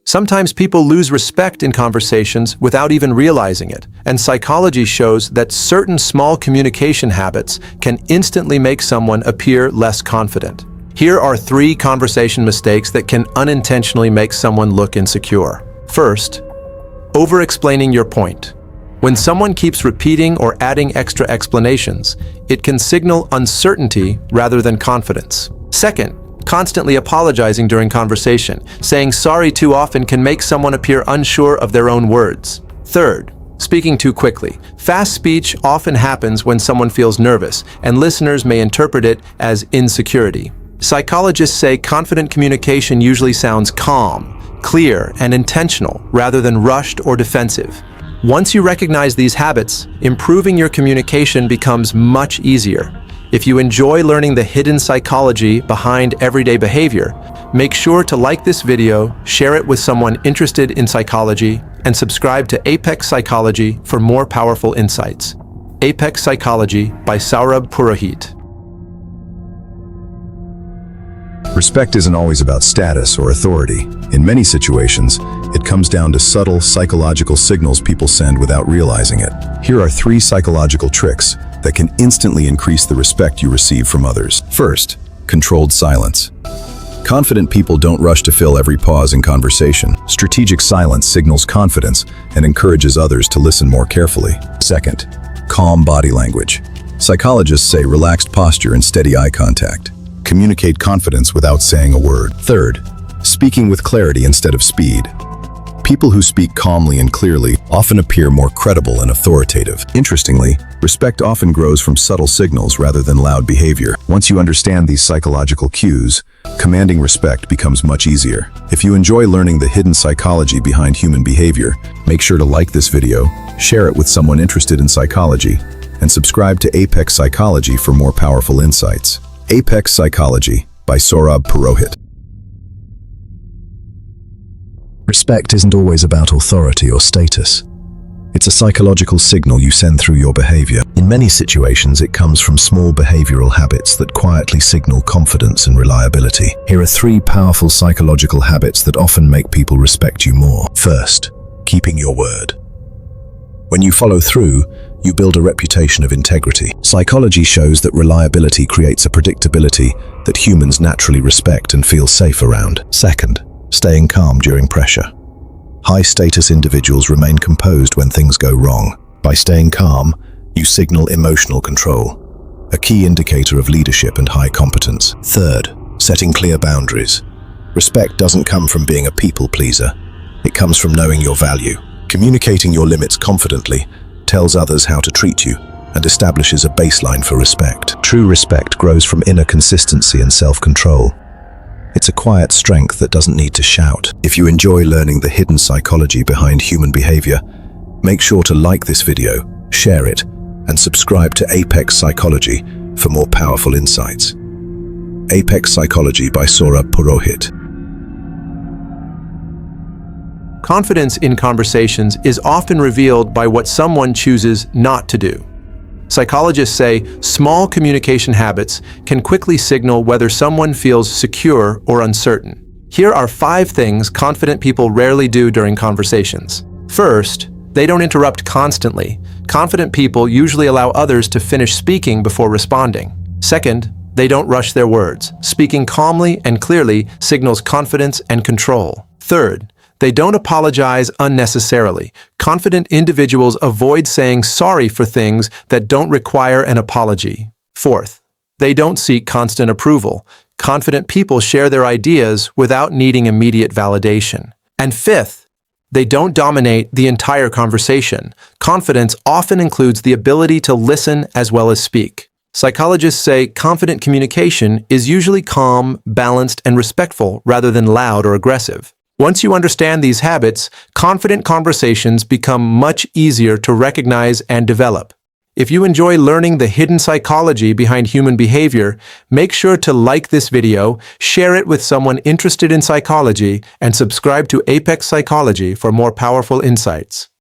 Sometimes people lose respect in conversations without even realizing it, and psychology shows that certain small communication habits can instantly make someone appear less confident. Here are 3 conversation mistakes that can unintentionally make someone look insecure. First, over-explaining your point. When someone keeps repeating or adding extra explanations, it can signal uncertainty rather than confidence. Second, constantly apologizing during conversation. Saying sorry too often can make someone appear unsure of their own words. Third, speaking too quickly. Fast speech often happens when someone feels nervous, and listeners may interpret it as insecurity. Psychologists say confident communication usually sounds calm, clear, and intentional rather than rushed or defensive. Once you recognize these habits, improving your communication becomes much easier. If you enjoy learning the hidden psychology behind everyday behavior, make sure to like this video, share it with someone interested in psychology, and subscribe to Apex Psychology for more powerful insights. Apex Psychology by Saurabh Purohit. Respect isn't always about status or authority. In many situations, it comes down to subtle psychological signals people send without realizing it. Here are 3 psychological tricks that can instantly increase the respect you receive from others. First, controlled silence. Confident people don't rush to fill every pause in conversation. Strategic silence signals confidence and encourages others to listen more carefully. Second, calm body language. Psychologists say relaxed posture and steady eye contact communicate confidence without saying a word. Third, speaking with clarity instead of speed. People who speak calmly and clearly often appear more credible and authoritative. Interestingly, respect often grows from subtle signals rather than loud behavior. Once you understand these psychological cues, commanding respect becomes much easier. If you enjoy learning the hidden psychology behind human behavior, make sure to like this video, share it with someone interested in psychology, and subscribe to Apex Psychology for more powerful insights. Apex Psychology by Saurabh Purohit. Respect isn't always about authority or status. It's a psychological signal you send through your behavior. In many situations, it comes from small behavioral habits that quietly signal confidence and reliability. Here are 3 powerful psychological habits that often make people respect you more. First, keeping your word. When you follow through, you build a reputation of integrity. Psychology shows that reliability creates a predictability that humans naturally respect and feel safe around. Second, staying calm during pressure. High-status individuals remain composed when things go wrong. By staying calm, you signal emotional control, a key indicator of leadership and high competence. Third, setting clear boundaries. Respect doesn't come from being a people pleaser. It comes from knowing your value. Communicating your limits confidently tells others how to treat you and establishes a baseline for respect. True respect grows from inner consistency and self-control. It's a quiet strength that doesn't need to shout. If you enjoy learning the hidden psychology behind human behavior, make sure to like this video, share it, and subscribe to Apex Psychology for more powerful insights. Apex Psychology by Saurabh Purohit. Confidence in conversations is often revealed by what someone chooses not to do. Psychologists say small communication habits can quickly signal whether someone feels secure or uncertain. Here are 5 things confident people rarely do during conversations. First, they don't interrupt constantly. Confident people usually allow others to finish speaking before responding. Second, they don't rush their words. Speaking calmly and clearly signals confidence and control. Third, they don't apologize unnecessarily. Confident individuals avoid saying sorry for things that don't require an apology. Fourth, they don't seek constant approval. Confident people share their ideas without needing immediate validation. And fifth, they don't dominate the entire conversation. Confidence often includes the ability to listen as well as speak. Psychologists say confident communication is usually calm, balanced, and respectful rather than loud or aggressive. Once you understand these habits, confident conversations become much easier to recognize and develop. If you enjoy learning the hidden psychology behind human behavior, make sure to like this video, share it with someone interested in psychology, and subscribe to Apex Psychology for more powerful insights.